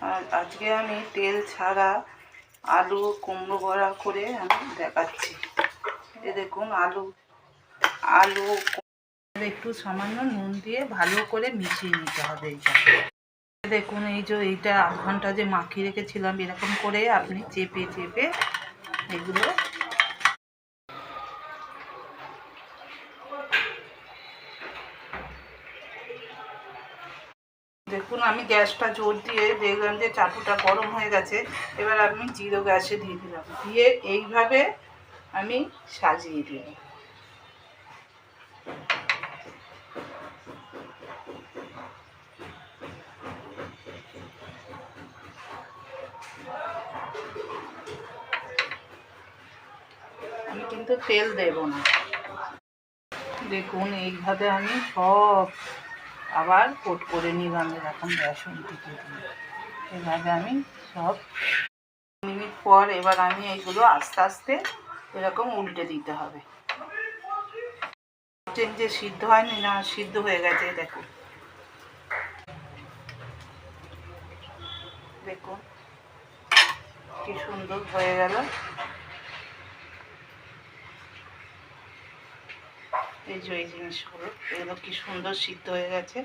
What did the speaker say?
আর আজকে আমি তেল ছাড়া আলু কুমড়ো বড়া করে আমি দেখাচ্ছি। এই দেখুন আলু একটু সামান্য নুন দিয়ে ভালো করে মিশিয়ে নিতে হবে। এইটা দেখুন, এইটা আধ ঘন্টা যে মাখিয়ে রেখেছিলাম, এরকম করে আপনি চেপে চেপে এগুলো দেখুন। আমি গ্যাসটা জোর দিয়ে দেখলাম যে চাটুটা গরম হয়ে গেছে। এবার আমি জিরো গ্যাসে দিয়ে দিলাম, দিয়ে এইভাবে আমি সাজিয়ে দিই। আমি কিন্তু তেল দেব না। দেখুন, এইভাবে আমি সব আবার কোট করে নিলাম এরকম বেসন থেকে দিয়ে। এভাবে আমি সব মিনিট পর এবার আমি এইগুলো আস্তে আস্তে এরকম উল্টে দিতে হবে। যে সিদ্ধ হয়নি না, সিদ্ধ হয়ে গেছে। দেখুন দেখুন কি সুন্দর হয়ে গেল। এই যে এই জিনিসগুলো, এগুলো কি সুন্দর সিদ্ধ হয়ে গেছে।